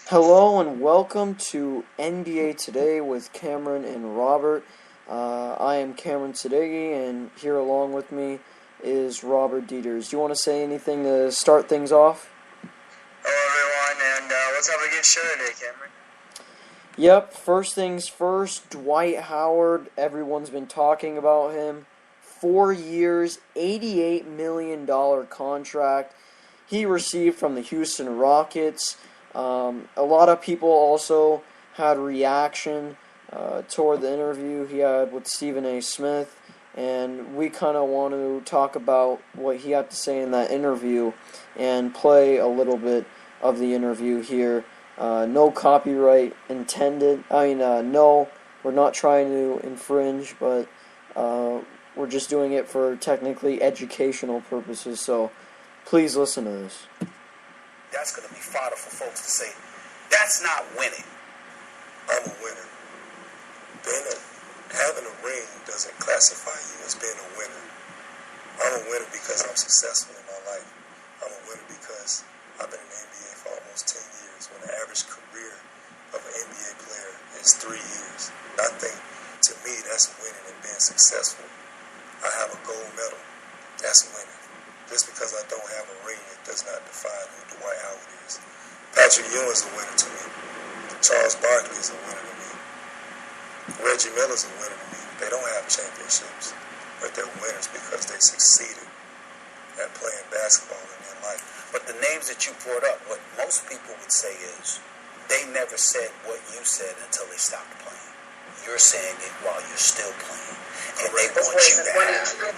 Hello and welcome to NBA Today with Cameron and Robert. I am Cameron Sadeghi, and here along with me is Robert Dieters. Do you want to say anything to start things off? Hello, everyone, and let's have a good show today, Cameron. Yep, first things first, Dwight Howard. Everyone's been talking about him. 4 years, $88 million contract he received from the Houston Rockets. A lot of people also had reaction toward the interview he had with Stephen A. Smith, and we kind of want to talk about what he had to say in that interview and play a little bit of the interview here. No copyright intended. No, we're not trying to infringe, but we're just doing it for technically educational purposes, so please listen to this. That's going to be fodder for folks to say, that's not winning. I'm a winner. Having a ring doesn't classify you as being a winner. I'm a winner because I'm successful in my life. I'm a winner because I've been in the NBA for almost 10 years, when the average career of an NBA player is 3 years. I think, to me, that's winning and being successful. I have a gold medal. That's winning. Just because I don't have a ring, it does not define who Dwight Howard is. Patrick Ewing's a winner to me. Charles Barkley is a winner to me. Reggie Miller's a winner to me. They don't have championships, but they're winners because they succeeded at playing basketball in their life. But the names that you brought up, what most people would say is, they never said what you said until they stopped playing. You're saying it while you're still playing. And they want you to have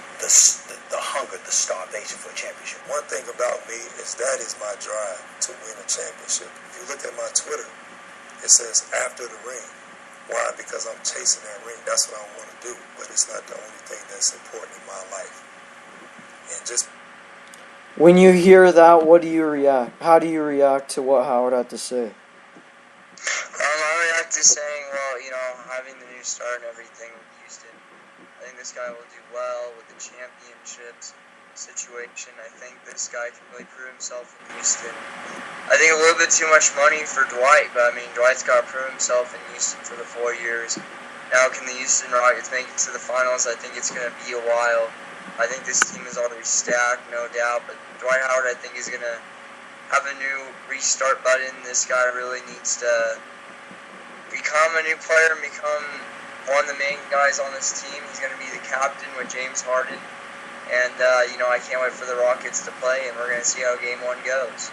the hunger, the starvation for a championship. One thing about me is that is my drive to win a championship. If you look at my Twitter, it says after the ring. Why? Because I'm chasing that ring. That's what I want to do. But it's not the only thing that's important in my life. And just when you hear that, what do you react? How do you react to what Howard had to say? I react to saying, having the new start and everything with Houston, I think this guy will do well with the championships situation. I think this guy can really prove himself in Houston. I think a little bit too much money for Dwight, but Dwight's got to prove himself in Houston for the 4 years. Now, can the Houston Rockets make it to the finals? I think it's going to be a while. I think this team is already stacked, no doubt, but Dwight Howard, I think, is going to have a new restart button. This guy really needs to become a new player and become one of the main guys on this team. He's going to be the captain with James Harden. And, I can't wait for the Rockets to play, and we're going to see how Game 1 goes.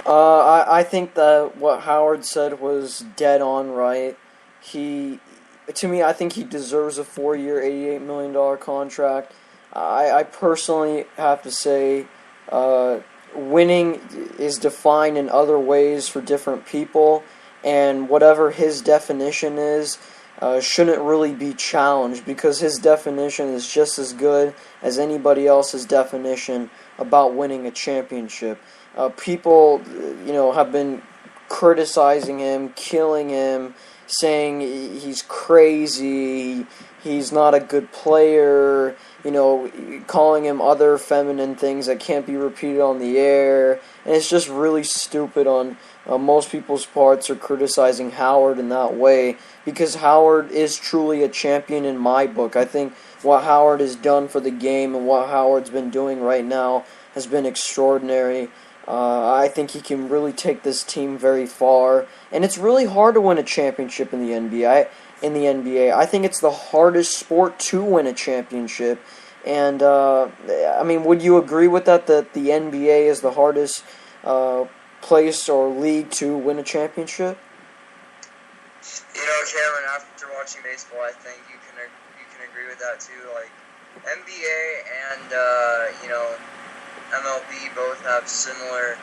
I think that what Howard said was dead on right. I think he deserves a 4-year, $88 million contract. I personally have to say, winning is defined in other ways for different people, and whatever his definition is, shouldn't really be challenged, because his definition is just as good as anybody else's definition about winning a championship. People, have been criticizing him, killing him, saying he's crazy, he's not a good player, calling him other feminine things that can't be repeated on the air, and it's just really stupid on most people's parts are criticizing Howard in that way, because Howard is truly a champion in my book. I think what Howard has done for the game and what Howard's been doing right now has been extraordinary. I think he can really take this team very far, and it's really hard to win a championship in the NBA. I think it's the hardest sport to win a championship, and would you agree with that the NBA is the hardest place or league to win a championship? Cameron, after watching baseball, I think you can agree with that too. Like, NBA and MLB both have similar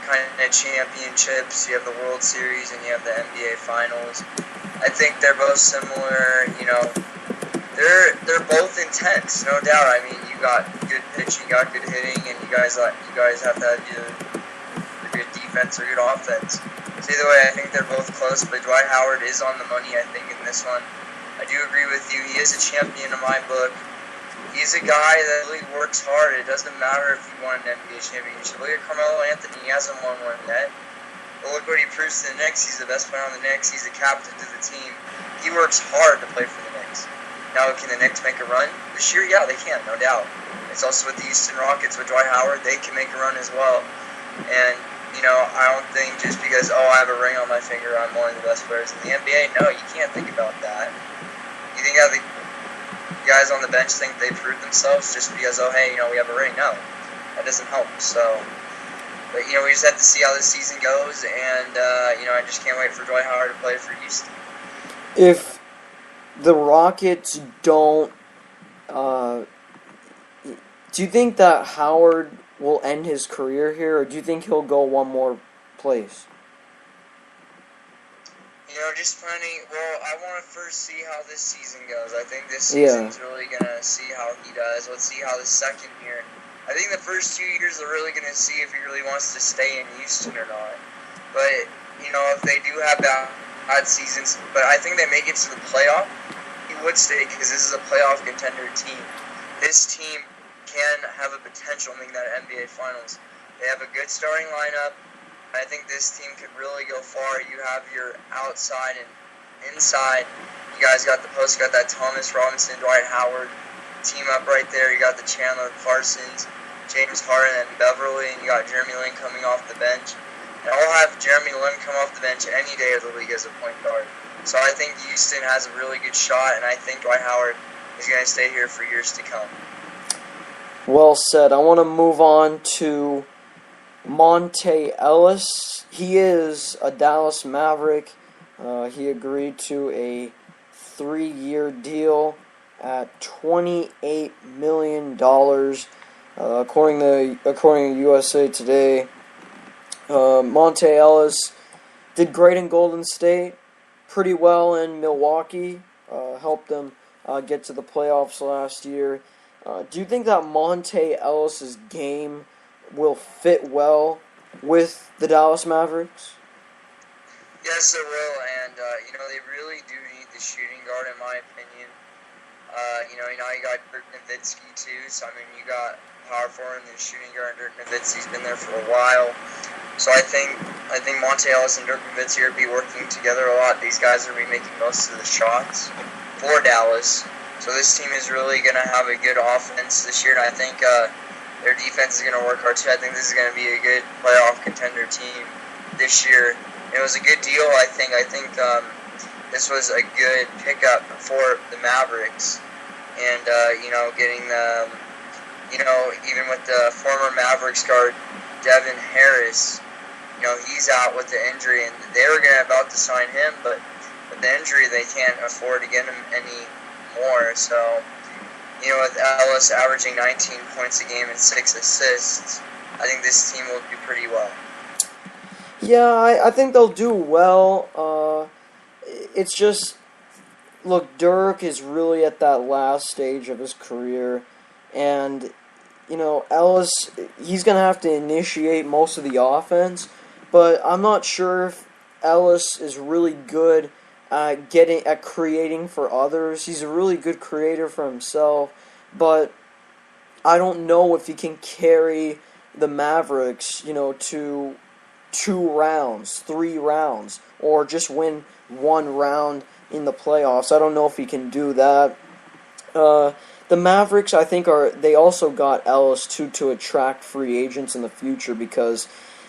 kind of championships. You have the World Series and you have the NBA Finals. I think they're both similar. They're both intense, no doubt. You got good pitching, you got good hitting, and you guys have to have either good defense or good offense. So either way, I think they're both close. But Dwight Howard is on the money, I think, in this one. I do agree with you. He is a champion in my book. He's a guy that really works hard. It doesn't matter if he won an NBA championship. Look at Carmelo Anthony. He hasn't won one yet. But look what he proves to the Knicks. He's the best player on the Knicks. He's the captain to the team. He works hard to play for the Knicks. Now, can the Knicks make a run this year? Yeah, they can, no doubt. It's also with the Houston Rockets with Dwight Howard. They can make a run as well. And, I don't think just because, I have a ring on my finger, I'm one of the best players in the NBA. No, you can't think about that. You think that the guys on the bench think they proved themselves just because, we have a ring? No, that doesn't help. So, but, we just have to see how this season goes. And, I just can't wait for Dwight Howard to play for Houston. If the Rockets don't, do you think that Howard will end his career here, or do you think he'll go one more place? Just planning. Well, I want to first see how this season goes. I think this season's really going to see how he does. Let's see how the second year. I think the first 2 years are really going to see if he really wants to stay in Houston or not. But, if they do have bad seasons, but I think they make it to the playoff, he would stay because this is a playoff contender team. This team can have a potential in that NBA Finals. They have a good starting lineup. I think this team could really go far. You have your outside and inside. You guys got the post, got that Thomas Robinson, Dwight Howard team up right there. You got the Chandler Parsons, James Harden, and Beverly, and you got Jeremy Lin coming off the bench. And I'll have Jeremy Lin come off the bench any day of the league as a point guard. So I think Houston has a really good shot, and I think Dwight Howard is going to stay here for years to come. Well said. I want to move on to Monte Ellis. He is a Dallas Maverick. He agreed to a 3-year deal at $28 million, according to USA Today. Monte Ellis did great in Golden State, pretty well in Milwaukee, helped them get to the playoffs last year. Do you think that Monte Ellis' game will fit well with the Dallas Mavericks? Yes, it will, and they really do need the shooting guard, in my opinion. You got Dirk Nowitzki too, so you got power forward and the shooting guard. Dirk Nowitzki's been there for a while, so I think Monte Ellis and Dirk Nowitzki are be working together a lot. These guys are be making most of the shots for Dallas, so this team is really going to have a good offense this year, and I think their defense is going to work hard too. I think this is going to be a good playoff contender team this year. It was a good deal, I think. This was a good pickup for the Mavericks. And, getting the, even with the former Mavericks guard, Devin Harris, he's out with the injury. And they were about to sign him, but with the injury, they can't afford to get him any more. So, with Ellis averaging 19 points a game and 6 assists, I think this team will do pretty well. Yeah, I think they'll do well. It's just, look, Dirk is really at that last stage of his career, and, Ellis, he's going to have to initiate most of the offense, but I'm not sure if Ellis is really good at creating for others. He's a really good creator for himself, but I don't know if he can carry the Mavericks, to 2 rounds, 3 rounds, or just win 1 round in the playoffs. I don't know if he can do that. The Mavericks, I think, they also got Ellis to attract free agents in the future, because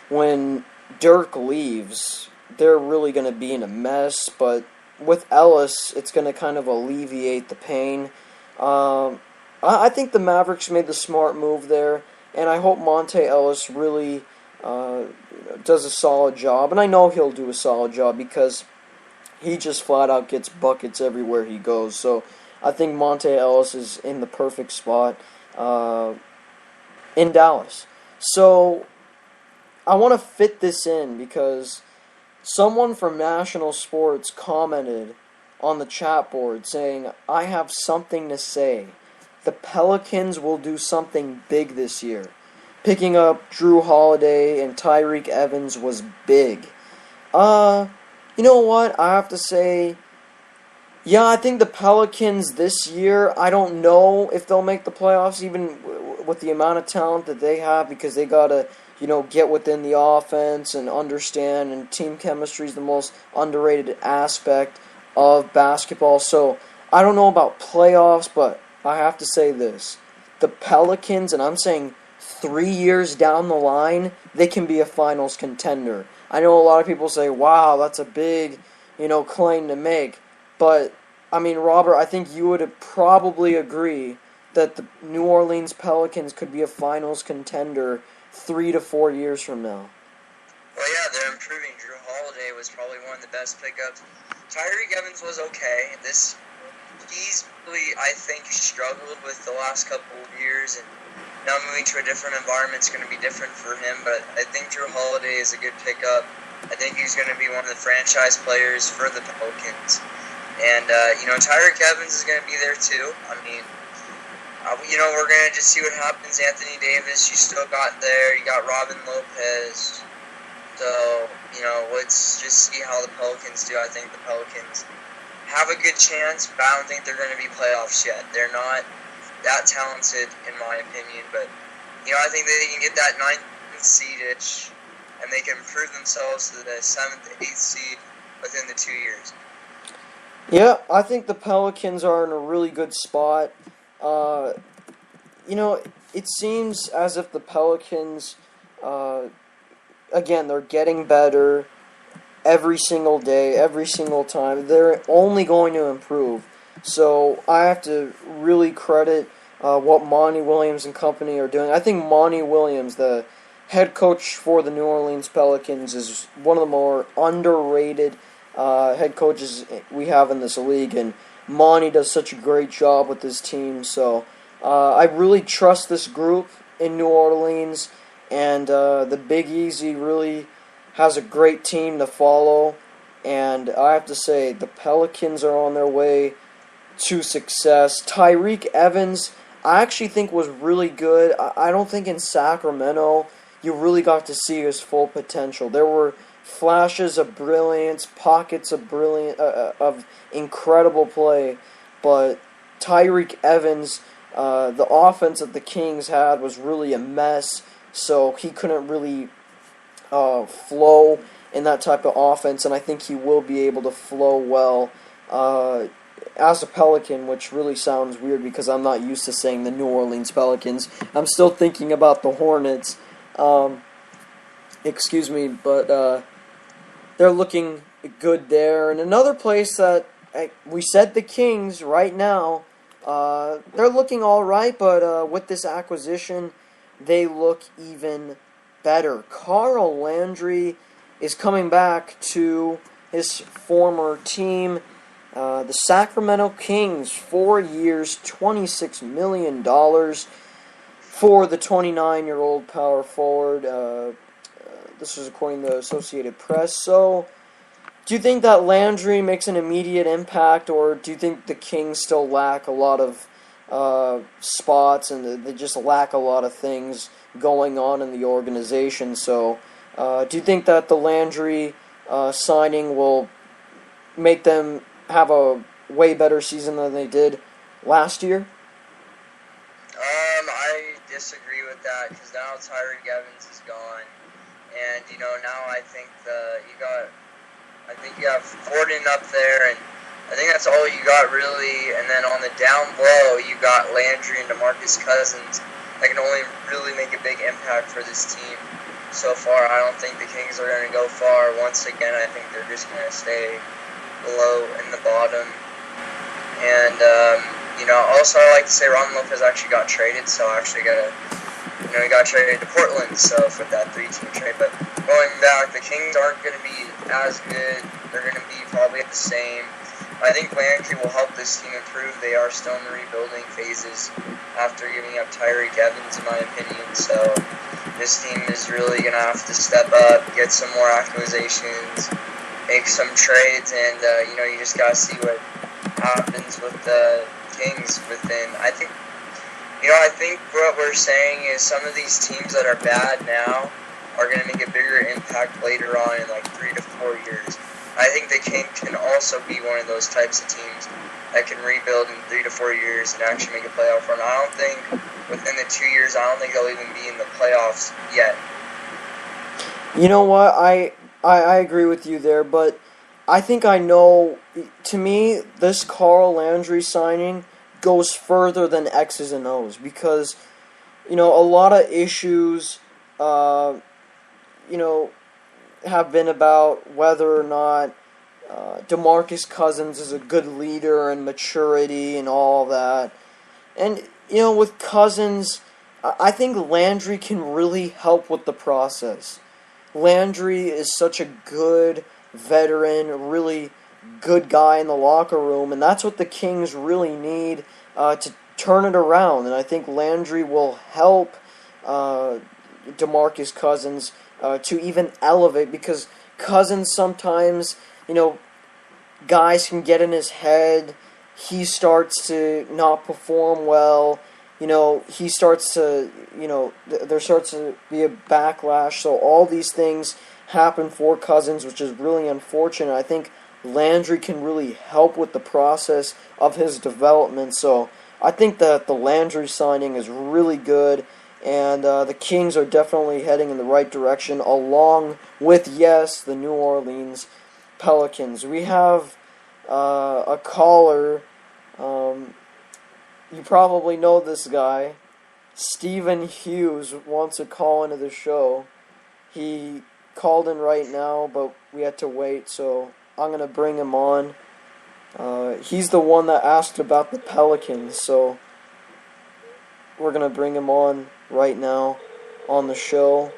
when Dirk leaves, they're really going to be in a mess, but with Ellis, it's going to kind of alleviate the pain. I think the Mavericks made the smart move there, and I hope Monte Ellis really does a solid job, and I know he'll do a solid job because he just flat out gets buckets everywhere he goes. So I think Monte Ellis is in the perfect spot in Dallas. So I want to fit this in because someone from National Sports commented on the chat board saying, I have something to say. The Pelicans will do something big this year. Picking up Drew Holiday and Tyreek Evans was big. You know what? I have to say, yeah, I think the Pelicans this year, I don't know if they'll make the playoffs, even with the amount of talent that they have, because they got to get within the offense and understand, and team chemistry is the most underrated aspect of basketball. So I don't know about playoffs, but I have to say this. The Pelicans, and I'm saying 3 years down the line, they can be a finals contender. I know a lot of people say, wow, that's a big, claim to make. But, I mean, Robert, I think you would probably agree that the New Orleans Pelicans could be a finals contender 3 to 4 years from now. Well, yeah, they're improving. Drew Holiday was probably one of the best pickups. Tyreek Evans was okay. He's really, I think, struggled with the last couple of years, and now moving to a different environment is going to be different for him. But I think Drew Holiday is a good pickup. I think he's going to be one of the franchise players for the Pelicans. And, Tyreek Evans is going to be there too. I mean, we're going to just see what happens. Anthony Davis, you still got there. You got Robin Lopez. So, let's just see how the Pelicans do. I think the Pelicans have a good chance, but I don't think they're going to be playoffs yet. They're not that talented, in my opinion. But, I think they can get that 9th seed-ish, and they can prove themselves to the 7th, 8th seed within the 2 years. Yeah, I think the Pelicans are in a really good spot. It seems as if the Pelicans, again, they're getting better every single day, every single time. They're only going to improve. So I have to really credit what Monty Williams and company are doing. I think Monty Williams, the head coach for the New Orleans Pelicans, is one of the more underrated head coaches we have in this league, and Monty does such a great job with his team. So I really trust this group in New Orleans, and the Big Easy really has a great team to follow. And I have to say, the Pelicans are on their way to success. Tyreek Evans, I actually think was really good. I don't think in Sacramento you really got to see his full potential. There were flashes of brilliance, pockets of of incredible play, but Tyreek Evans, the offense that the Kings had was really a mess, so he couldn't really flow in that type of offense, and I think he will be able to flow well as a Pelican, which really sounds weird because I'm not used to saying the New Orleans Pelicans. I'm still thinking about the Hornets. Excuse me, but they're looking good there. And another place that we said the Kings right now, they're looking all right, but with this acquisition, they look even better. Carl Landry is coming back to his former team, the Sacramento Kings. 4 years, $26 million for the 29-year-old power forward. This was according to the Associated Press. So, do you think that Landry makes an immediate impact, or do you think the Kings still lack a lot of spots and they just lack a lot of things going on in the organization? So, do you think that the Landry signing will make them have a way better season than they did last year? I disagree with that because now Tyreek Evans is gone, and now I think you have Gordon up there, and I think that's all you got really. And then on the down low, you got Landry and DeMarcus Cousins that can only really make a big impact for this team. So far, I don't think the Kings are going to go far. Once again, I think they're just going to stay below in the bottom. And also I like to say Robin Lopez actually got traded, so I actually he got traded to Portland, so for that 3-team trade. But going back, the Kings aren't going to be as good. They're going to be probably at the same. I think Landry will help this team improve. They are still in the rebuilding phases after giving up Tyreek Evans, in my opinion. So this team is really going to have to step up, get some more acquisitions, make some trades, and you just got to see what happens with the Kings within. I think what we're saying is some of these teams that are bad now are going to make a bigger impact later on in like 3 to 4 years. I think the Kings can also be one of those types of teams that can rebuild in 3 to 4 years and actually make a playoff run. I don't think within the 2 years, I don't think they'll even be in the playoffs yet. You know what? I agree with you there, but I think I know. To me, this Carl Landry signing goes further than X's and O's because a lot of issues, uh, you know, have been about whether or not DeMarcus Cousins is a good leader and maturity and all that. And, with Cousins, I think Landry can really help with the process. Landry is such a good veteran, really good guy in the locker room, and that's what the Kings really need to turn it around. And I think Landry will help DeMarcus Cousins to even elevate because Cousins sometimes, guys can get in his head. He starts to not perform well. He starts to, there starts to be a backlash. So all these things happen for Cousins, which is really unfortunate. I think Landry can really help with the process of his development. So I think that the Landry signing is really good. And the Kings are definitely heading in the right direction, along with, yes, the New Orleans Pelicans. We have a caller. You probably know this guy. Stephen Hughes wants to call into the show. He called in right now, but we had to wait, so I'm going to bring him on. He's the one that asked about the Pelicans, so we're going to bring him on right now on the show.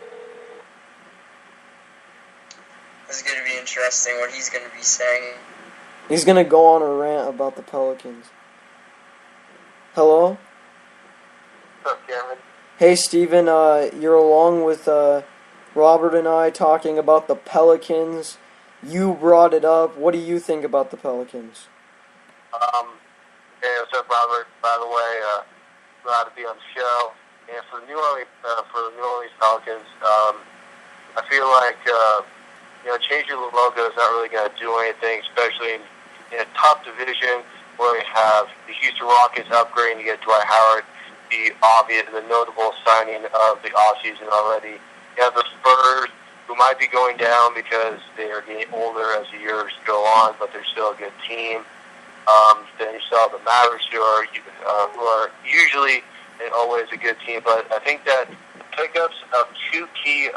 This is going to be interesting what he's going to be saying. He's going to go on a rant about the Pelicans. Hello? What's up, Cameron? Hey, Steven, you're along with Robert and I talking about the Pelicans. You brought it up. What do you think about the Pelicans? Hey, what's up, Robert? By the way, glad to be on the show. And for the New Orleans Pelicans, I feel like changing the logo is not really going to do anything, especially in a tough division where we have the Houston Rockets upgrading to get Dwight Howard, the notable signing of the offseason already. You have the Spurs, who might be going down because they are getting older as the years go on, but they're still a good team. Then you still have the Mavericks, who are usually and always a good team. But I think that the pickups of two key,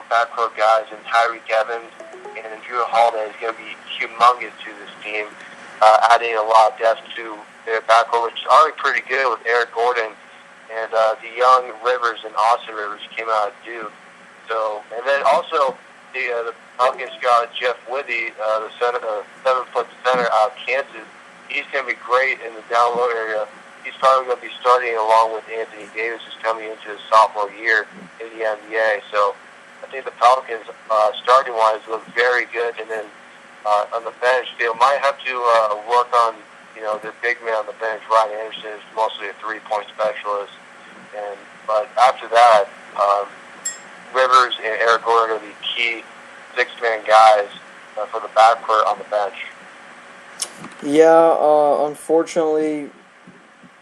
backcourt guys in Tyreek Evans and Drew Holiday is going to be humongous to this team, adding a lot of depth to their backcourt, which is already pretty good with Eric Gordon and the young Rivers and Austin Rivers came out of Duke. So, and then also the Pelicans got Jeff Withey, the 7-foot center out of Kansas. He's going to be great in the down low area. He's probably going to be starting along with Anthony Davis, who's coming into his sophomore year in the NBA. So I think the Pelicans, starting-wise, look very good. And then on the bench, they might have to work on, their big man on the bench. Ryan Anderson is mostly a three-point specialist. But after that, Rivers and Eric Gordon are the key six-man guys for the backcourt on the bench. Yeah, unfortunately,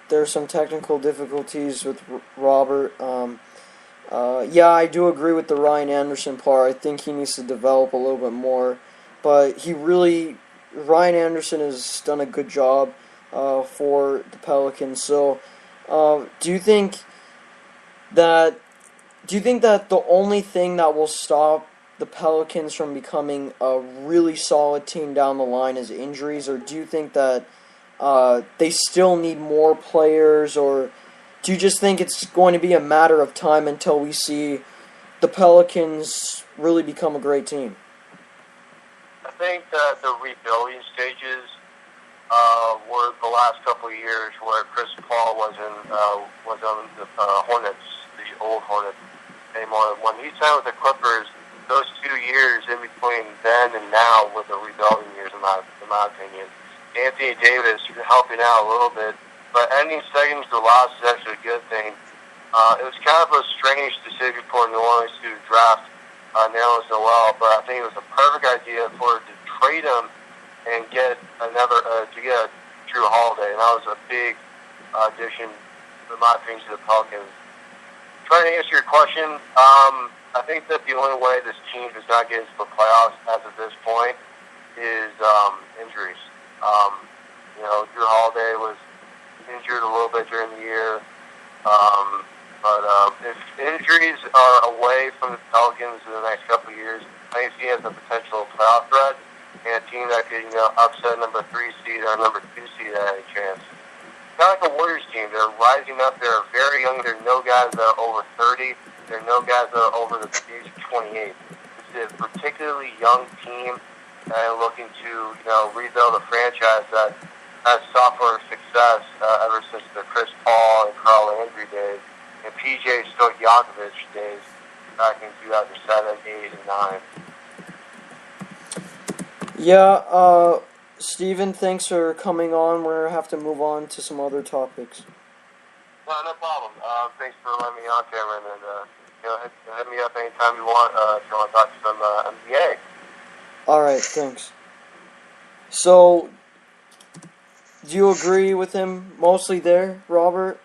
there's some technical difficulties with Robert. Yeah, I do agree with the Ryan Anderson part. I think he needs to develop a little bit more. But Ryan Anderson has done a good job for the Pelicans. So, do you think that the only thing that will stop the Pelicans from becoming a really solid team down the line is injuries, or do you think that they still need more players, or do you just think it's going to be a matter of time until we see the Pelicans really become a great team? I think that the rebuilding stages were the last couple of years where Chris Paul was on the Hornets, the old Hornets anymore. When he signed with the Clippers, those 2 years in between then and now were the rebuilding years, in my opinion. Anthony Davis helping out a little bit, but ending second to last is actually a good thing. It was kind of a strange decision for New Orleans to draft Nerlens Noel, but I think it was a perfect idea for to trade him and get to get Drew Holiday, and that was a big addition, in my opinion, to the Pelicans. trying to answer your question, I think that the only way this team does not get into the playoffs as of this point is injuries. Drew Holiday was injured a little bit during the year. But if injuries are away from the Pelicans in the next couple of years, I think he has the potential playoff threat and a team that could, upset number 3 seed or number 2 seed at any chance. Kind of like the Warriors team. They're rising up. They're very young. There are no guys that are over 30. There are no guys that are over the age of 28. This is a particularly young team and looking to, rebuild a franchise that has suffered success ever since the Chris Paul and Carl Landry days and PJ Stojakovic days back in 2007, 8, and 9. Yeah, Steven, thanks for coming on. We're going to have to move on to some other topics. No problem. Thanks for letting me on, Cameron, and hit me up anytime you want if you want to talk to some NBA. All right, thanks. So, do you agree with him mostly there, Robert?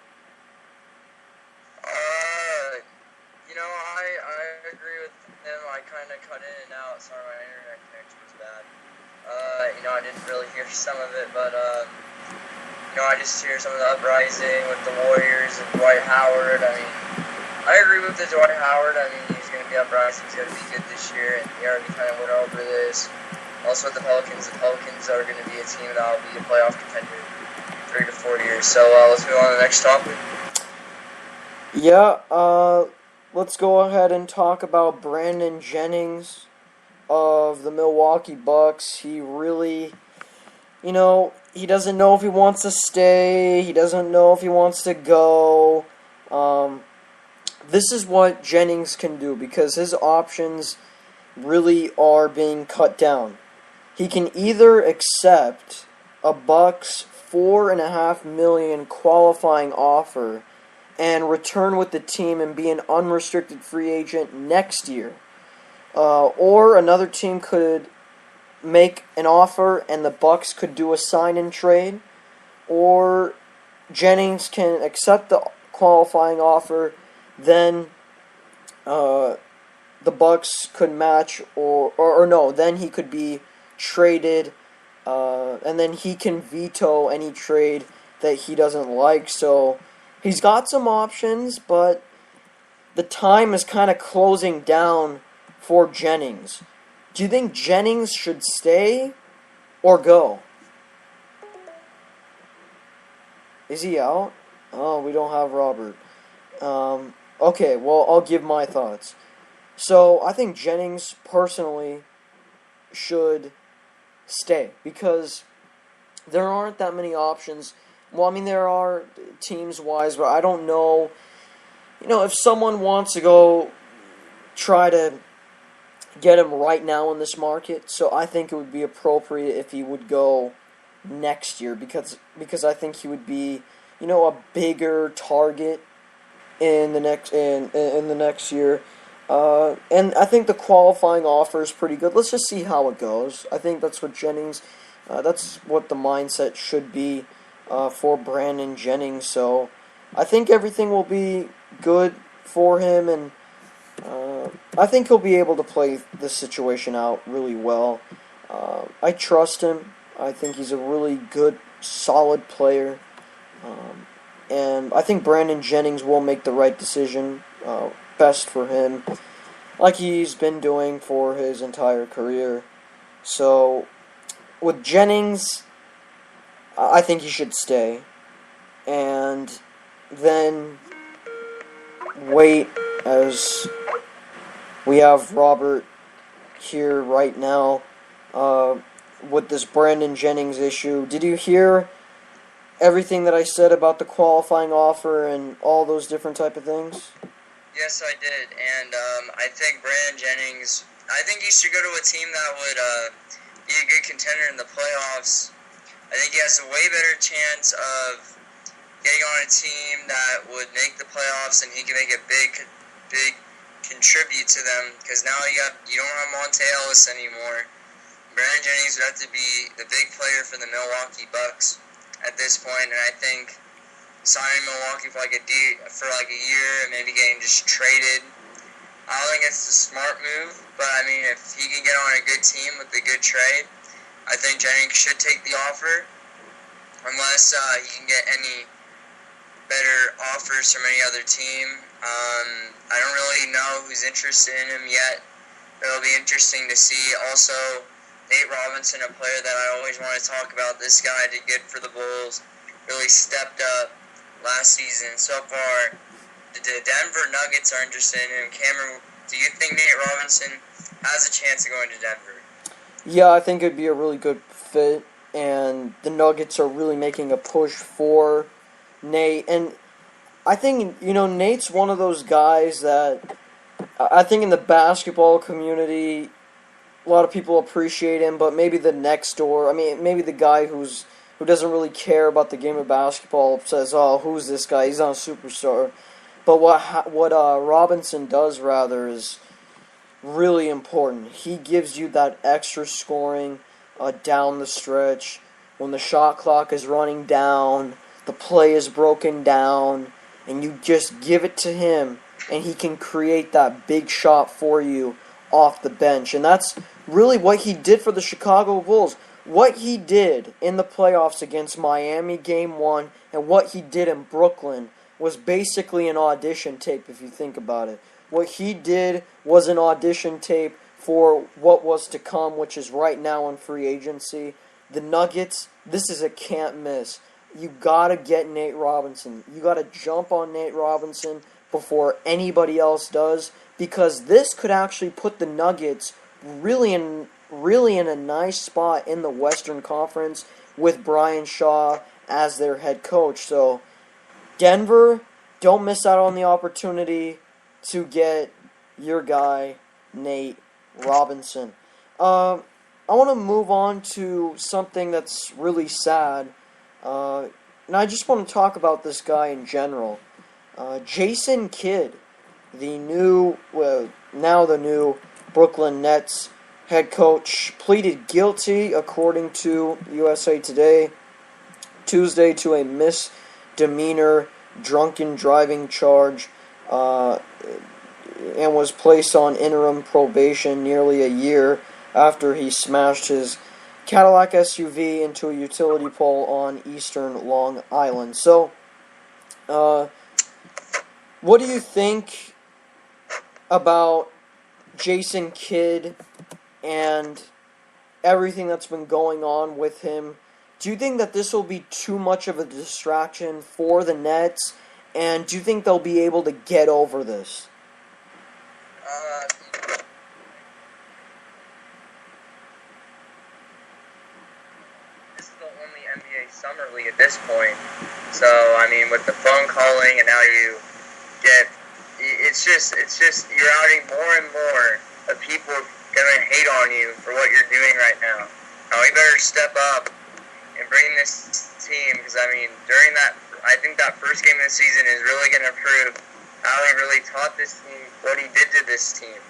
I agree with him. I kind of cut in and out. Sorry, my internet connection was bad. I didn't really hear some of it, but, I just hear some of the uprising with the Warriors and Dwight Howard. I agree with the Dwight Howard. He's going to be uprising. He's going to be good this year, and he already kind of went over this. Also with the Pelicans are going to be a team that will be a playoff contender 3 to 4 years. So let's move on to the next topic. Yeah, let's go ahead and talk about Brandon Jennings of the Milwaukee Bucks. He really, he doesn't know if he wants to stay. He doesn't know if he wants to go. This is what Jennings can do because his options really are being cut down. He can either accept a Bucks $4.5 million qualifying offer and return with the team and be an unrestricted free agent next year. Or another team could make an offer and the Bucks could do a sign-and trade. Or Jennings can accept the qualifying offer, then the Bucks could match, or no, then he could be traded, and then he can veto any trade that he doesn't like. So he's got some options, but the time is kind of closing down for Jennings. Do you think Jennings should stay or go? Is he out? Oh, we don't have Robert. Okay, well, I'll give my thoughts. So, I think Jennings, personally, should stay, because there aren't that many options. Well, there are teams-wise, but I don't know, if someone wants to go try to get him right now in this market, so I think it would be appropriate if he would go next year, because I think he would be, a bigger target in the next year. And I think the qualifying offer is pretty good. Let's just see how it goes. I think that's what Jennings, that's what the mindset should be for Brandon Jennings. So I think everything will be good for him, and I think he'll be able to play the situation out really well. I trust him. I think he's a really good, solid player. And I think Brandon Jennings will make the right decision, best for him, like he's been doing for his entire career. So, with Jennings, I think he should stay. And then wait, as we have Robert here right now, with this Brandon Jennings issue. Did you hear everything that I said about the qualifying offer and all those different type of things? Yes, I did, and I think Brandon Jennings, I think he should go to a team that would be a good contender in the playoffs. I think he has a way better chance of getting on a team that would make the playoffs, and he can make a big contribute to them, because now you don't have Monte Ellis anymore. Brandon Jennings would have to be the big player for the Milwaukee Bucks at this point, and I think signing Milwaukee for like a year and maybe getting just traded. I don't think it's a smart move, but I mean, if he can get on a good team with a good trade, I think Jennings should take the offer, unless he can get any better offers from any other team. I don't really know who's interested in him yet. It'll be interesting to see. Also, Nate Robinson, a player that I always want to talk about. This guy did good for the Bulls, really stepped up last season. So far, the Denver Nuggets are interested in him. Cameron, do you think Nate Robinson has a chance of going to Denver? Yeah, I think it'd be a really good fit, and the Nuggets are really making a push for Nate. And I think, Nate's one of those guys that I think in the basketball community, a lot of people appreciate him, but maybe the next door, maybe the guy who doesn't really care about the game of basketball says, "Oh, who's this guy? He's not a superstar." But what Robinson does rather is really important. He gives you that extra scoring down the stretch when the shot clock is running down, the play is broken down, and you just give it to him, and he can create that big shot for you off the bench. And that's really what he did for the Chicago Bulls. What he did in the playoffs against Miami Game 1 and what he did in Brooklyn was basically an audition tape, if you think about it. What he did was an audition tape for what was to come, which is right now in free agency. The Nuggets, this is a can't miss. You gotta get Nate Robinson. You gotta jump on Nate Robinson before anybody else does, because this could actually put the Nuggets really in a nice spot in the Western Conference with Brian Shaw as their head coach. So Denver, don't miss out on the opportunity to get your guy, Nate Robinson. I want to move on to something that's really sad. And I just want to talk about this guy in general. Jason Kidd, the new Brooklyn Nets head coach, pleaded guilty, according to USA Today, Tuesday, to a misdemeanor drunken driving charge, and was placed on interim probation nearly a year after he smashed his Cadillac SUV into a utility pole on eastern Long Island. So, what do you think about Jason Kidd and everything that's been going on with him? Do you think that this will be too much of a distraction for the Nets? And do you think they'll be able to get over this? This is the only NBA Summer League at this point. So, I mean, with the phone calling and now it's just, you're outing more and more of people gonna hate on you for what you're doing right now. Now, we better step up and bring this team, because, I mean, I think that first game of the season is really going to prove how he really taught this team what he did to this team.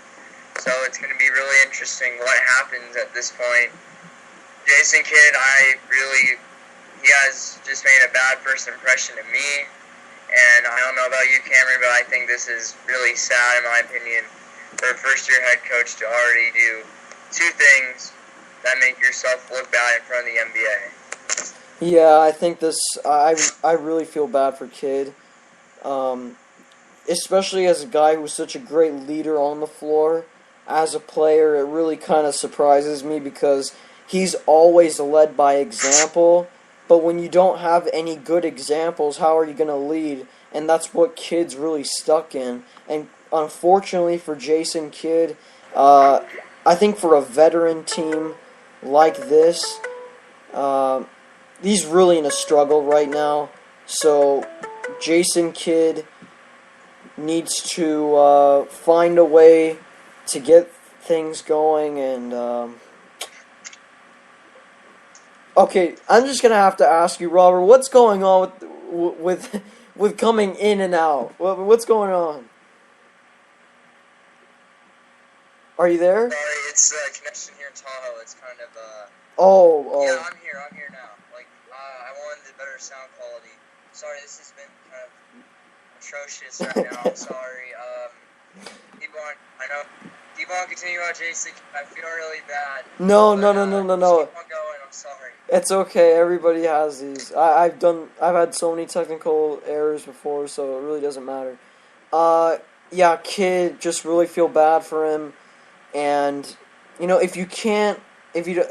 So it's going to be really interesting what happens at this point. Jason Kidd, he has just made a bad first impression to me. And I don't know about you, Cameron, but I think this is really sad, in my opinion, for a first-year head coach to already do two things that make yourself look bad in front of the NBA. Yeah, I think I really feel bad for Kidd, especially as a guy who's such a great leader on the floor. As a player, it really kind of surprises me because he's always led by example, but when you don't have any good examples, how are you going to lead? And that's what Kidd's really stuck in. And unfortunately for Jason Kidd, I think for a veteran team like this, he's really in a struggle right now. So Jason Kidd needs to find a way to get things going. And okay, I'm just gonna have to ask you, Robert, what's going on with coming in and out? What's going on? Are you there? Sorry, it's connection here in Tahoe. It's kind of Oh. Yeah, I'm here now. I wanted the better sound quality. sorry, this has been kind of atrocious right now. I'm sorry. Keep on. I know. Keep on continuing on, Jason. I feel really bad. No. Just keep on going. I'm sorry. It's okay. Everybody has these. I've had so many technical errors before, so it really doesn't matter. Yeah, kid, just really feel bad for him, and if you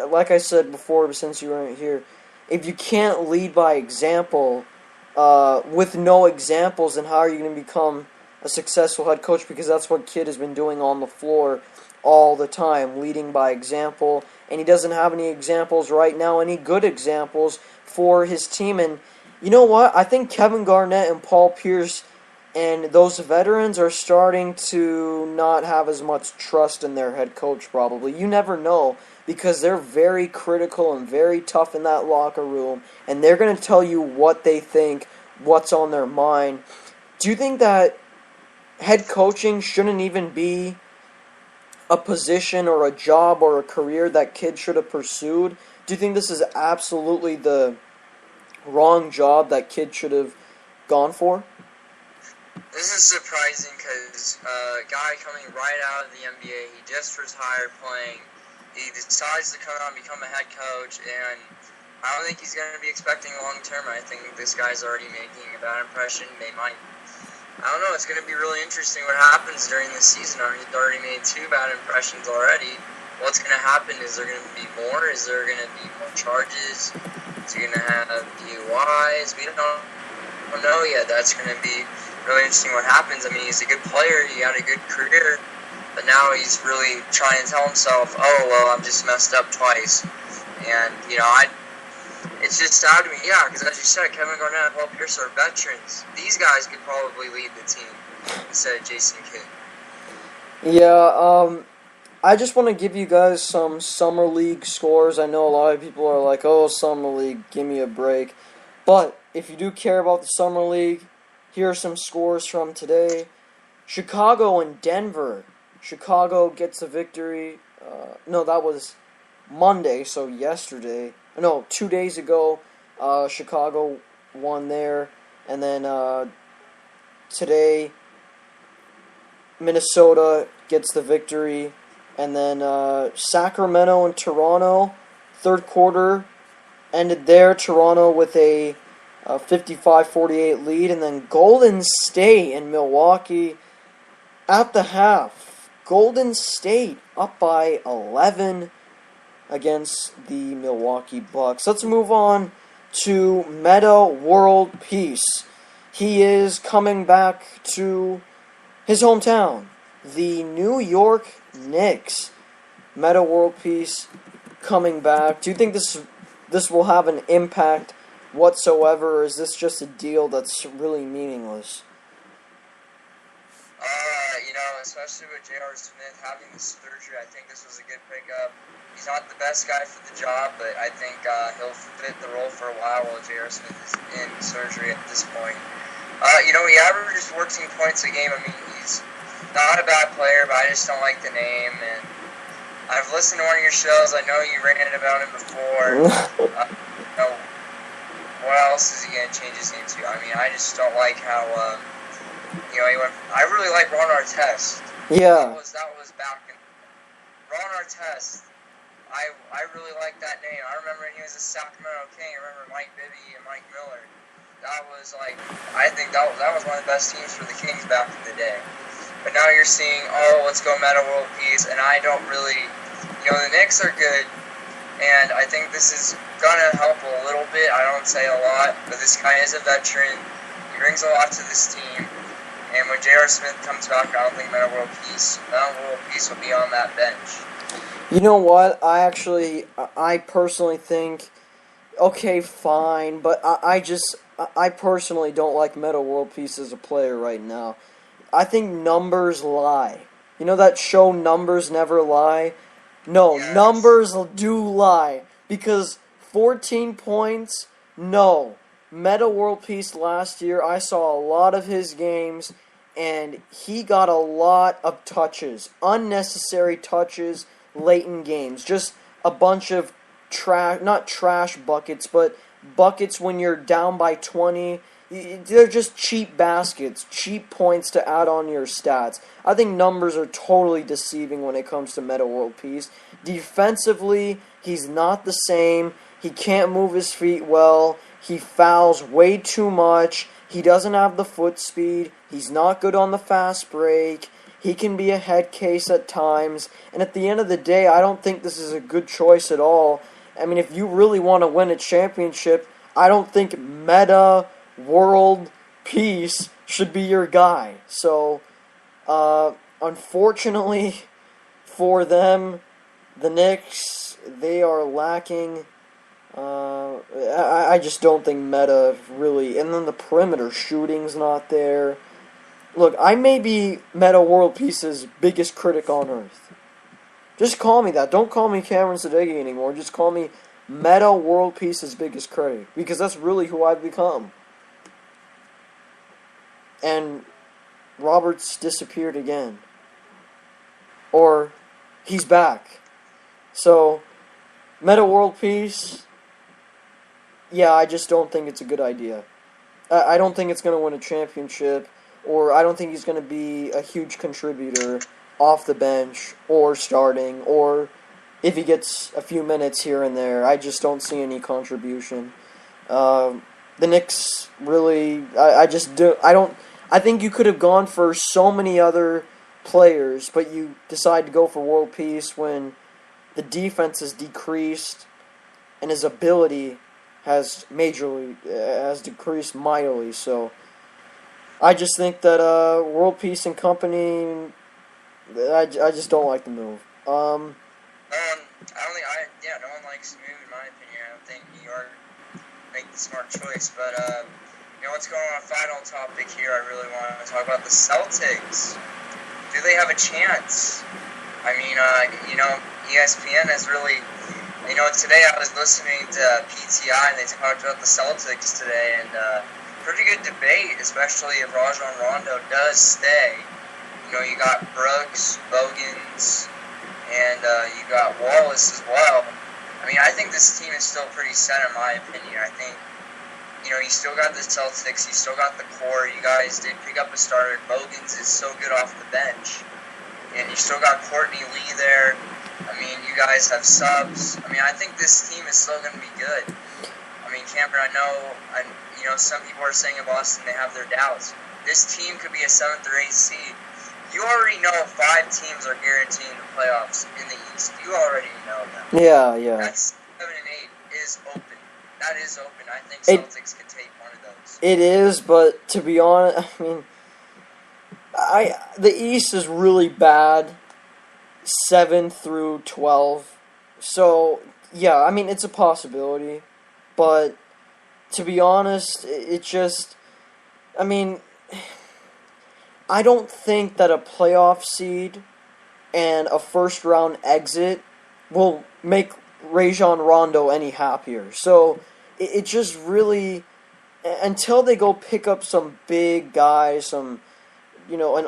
like I said before, since you weren't here, if you can't lead by example, with no examples, then how are you going to become a successful head coach? Because that's what Kidd has been doing on the floor all the time, leading by example, and he doesn't have any examples right now, any good examples for his team. And you know what? I think Kevin Garnett and Paul Pierce and those veterans are starting to not have as much trust in their head coach, probably. You never know, because they're very critical and very tough in that locker room, and they're going to tell you what they think, what's on their mind. Do you think that head coaching shouldn't even be a position or a job or a career that kids should have pursued? Do you think this is absolutely the wrong job that kids should have gone for? This is surprising because a guy coming right out of the NBA, he just retired playing. He decides to come out and become a head coach, and I don't think he's going to be expecting long term. I think this guy's already making a bad impression. I don't know, it's going to be really interesting what happens during the season. I mean, he's already made 2 bad impressions already. What's going to happen? Is there going to be more? Is there going to be more charges? Is he going to have DUIs? We don't know yet. That's going to be really interesting what happens. I mean, he's a good player. He had a good career. But now he's really trying to tell himself, oh, well, I'm just messed up twice. And, it's just sad to me, yeah, because as you said, Kevin Garnett and Paul Pierce are veterans. These guys could probably lead the team instead of Jason Kidd. Yeah, I just want to give you guys some Summer League scores. I know a lot of people are like, oh, Summer League, give me a break. But if you do care about the Summer League, here are some scores from today. Chicago and Denver. Chicago gets the victory. No, that was Monday, so yesterday. No, 2 days ago, Chicago won there. And then today, Minnesota gets the victory. And then Sacramento and Toronto, third quarter, ended there. Toronto with a 55-48 lead. And then Golden State and Milwaukee at the half. Golden State up by 11 against the Milwaukee Bucks. Let's move on to Meta World Peace. He is coming back to his hometown, the New York Knicks. Meta World Peace coming back. Do you think this will have an impact whatsoever, or is this just a deal that's really meaningless? Especially with J.R. Smith having the surgery, I think this was a good pickup. He's not the best guy for the job, but I think he'll fit the role for a while J.R. Smith is in surgery at this point. He averages 14 points a game. I mean, he's not a bad player, but I just don't like the name. And I've listened to one of your shows. I know you ranted about him before. What else is he going to change his name to? I mean, I just don't like how... I really like Ron Artest. Yeah. That was back in Ron Artest. I really like that name. I remember he was a Sacramento King. I remember Mike Bibby and Mike Miller. That was I think that was one of the best teams for the Kings back in the day. But now you're seeing, let's go Meta World Peace, and I don't really, the Knicks are good, and I think this is gonna help a little bit. I don't say a lot, but this guy is a veteran. He brings a lot to this team. And when J.R. Smith comes back, I don't think Meta World Peace will be on that bench. You know what? I personally think, okay, fine, but I personally don't like Meta World Peace as a player right now. I think numbers lie. You know that show Numbers Never Lie? No, Yes. Numbers do lie. Because 14 points, no. Meta World Peace last year, I saw a lot of his games, and he got a lot of touches. Unnecessary touches late in games. Just a bunch of not trash buckets, but buckets when you're down by 20. They're just cheap baskets, cheap points to add on your stats. I think numbers are totally deceiving when it comes to Meta World Peace. Defensively, he's not the same. He can't move his feet well. He fouls way too much. He doesn't have the foot speed. He's not good on the fast break. He can be a head case at times. And at the end of the day, I don't think this is a good choice at all. I mean, if you really want to win a championship, I don't think Meta World Peace should be your guy. So, unfortunately for them, the Knicks, they are lacking. I just don't think Meta really. And then the perimeter shooting's not there. Look, I may be Meta World Peace's biggest critic on earth. Just call me that. Don't call me Cameron Sadeghi anymore. Just call me Meta World Peace's biggest critic. Because that's really who I've become. And Roberts disappeared again. Or he's back. So, Meta World Peace, yeah, I just don't think it's a good idea. I don't think it's going to win a championship, or I don't think he's going to be a huge contributor off the bench or starting, or if he gets a few minutes here and there. I just don't see any contribution. The Knicks really, I think you could have gone for so many other players, but you decide to go for world peace when the defense has decreased and his ability has decreased mightily. So I just think that world peace and company, I just don't like the move. No one likes the move in my opinion. I don't think New York make the smart choice. But what's going on? Final topic here. I really want to talk about the Celtics. Do they have a chance? I mean, ESPN has really, today I was listening to PTI and they talked about the Celtics today, and pretty good debate, especially if Rajon Rondo does stay. You got Brooks, Bogans, and you got Wallace as well. I mean, I think this team is still pretty set in my opinion. I think, you still got the Celtics, you still got the core, you guys did pick up a starter. Bogans is so good off the bench. And you still got Courtney Lee there. I mean, you guys have subs. I mean, I think this team is still going to be good. I mean, Cameron, I know, some people are saying in Boston they have their doubts. This team could be a 7th or 8th seed. You already know 5 teams are guaranteeing the playoffs in the East. You already know that. Yeah. That's 7 and 8 is open. That is open. I think Celtics could take one of those. It is, but to be honest, I mean, the East is really bad, 7 through 12. So, yeah, I mean, it's a possibility. But, to be honest, it just, I mean, I don't think that a playoff seed and a first-round exit will make Rajon Rondo any happier. So, it just really, until they go pick up some big guys, an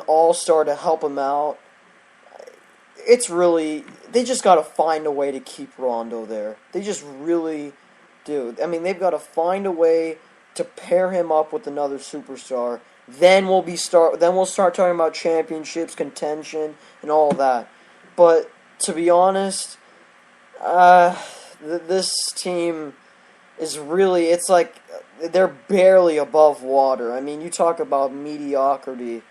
all-star to help them out, it's really, they just got to find a way to keep Rondo there. They just really do. I mean, they've got to find a way to pair him up with another superstar. Then we'll start talking about championships, contention, and all that. But to be honest, this team is really, it's like they're barely above water. I mean, you talk about mediocrity.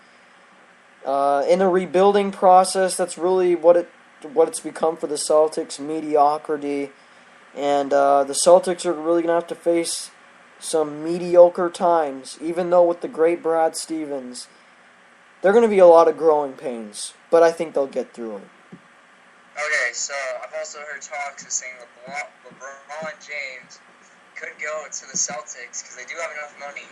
In a rebuilding process, that's really what it's become for the Celtics, mediocrity. And the Celtics are really going to have to face some mediocre times, even though with the great Brad Stevens, there are going to be a lot of growing pains, but I think they'll get through it. Okay, so I've also heard talks of saying LeBron James could go to the Celtics because they do have enough money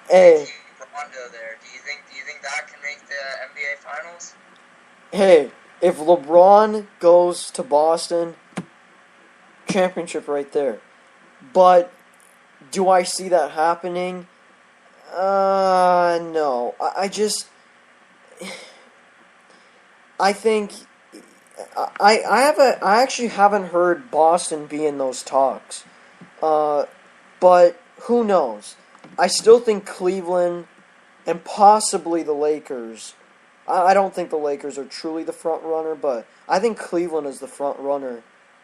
to keep Rondo there. Do you think that can make the NBA Finals? Hey, if LeBron goes to Boston, championship right there. But do I see that happening? No. I think I actually haven't heard Boston be in those talks. But who knows? I still think Cleveland and possibly the Lakers. I don't think the Lakers are truly the front runner, but I think Cleveland is the front runner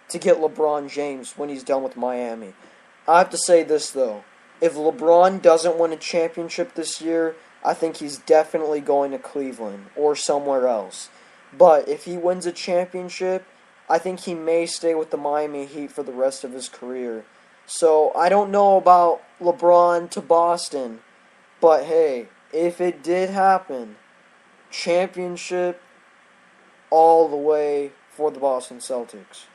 to get LeBron James when he's done with Miami. I have to say this, though. If LeBron doesn't win a championship this year, I think he's definitely going to Cleveland or somewhere else. But if he wins a championship, I think he may stay with the Miami Heat for the rest of his career. So I don't know about LeBron to Boston, but hey, if it did happen, championship all the way for the Boston Celtics.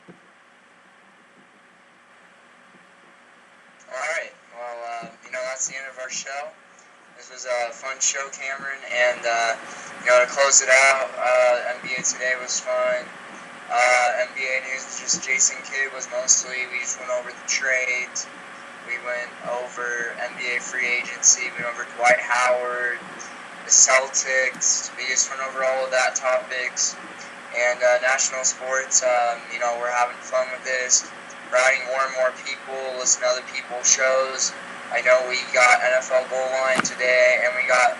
Alright, well, that's the end of our show. This was a fun show, Cameron, and, to close it out, NBA Today was fun. NBA news was just Jason Kidd was mostly, we just went over the trades, we went over NBA free agency, we went over Dwight Howard, the Celtics, we just went over all of that topics, and national sports, we're having fun with this, we're adding more and more people, listen to other people's shows. I know we got NFL Goal Line today, and we got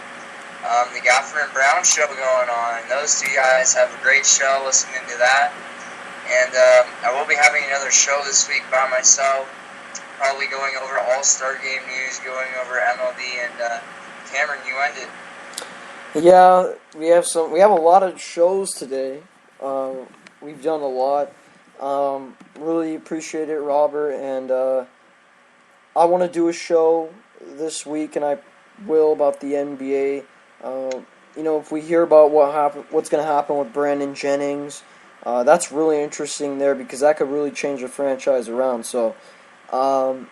the Gaffer and Brown show going on. Those two guys have a great show, listening to that. And I will be having another show this week by myself, probably going over All-Star Game news, going over MLB, and Cameron, you end it. Yeah, we have a lot of shows today. We've done a lot. Really appreciate it, Robert, and I want to do a show this week, and I will, about the NBA. If we hear about what's going to happen with Brandon Jennings, that's really interesting there, because that could really change the franchise around. So, so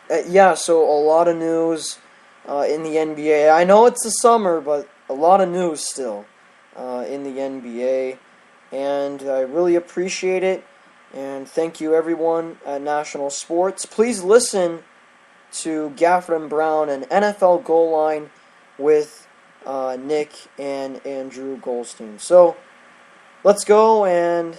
a lot of news in the NBA. I know it's the summer, but a lot of news still in the NBA, and I really appreciate it. And thank you, everyone at National Sports. Please listen to Gafford and Brown and NFL Goal Line with Nick and Andrew Goldstein. So, let's go, and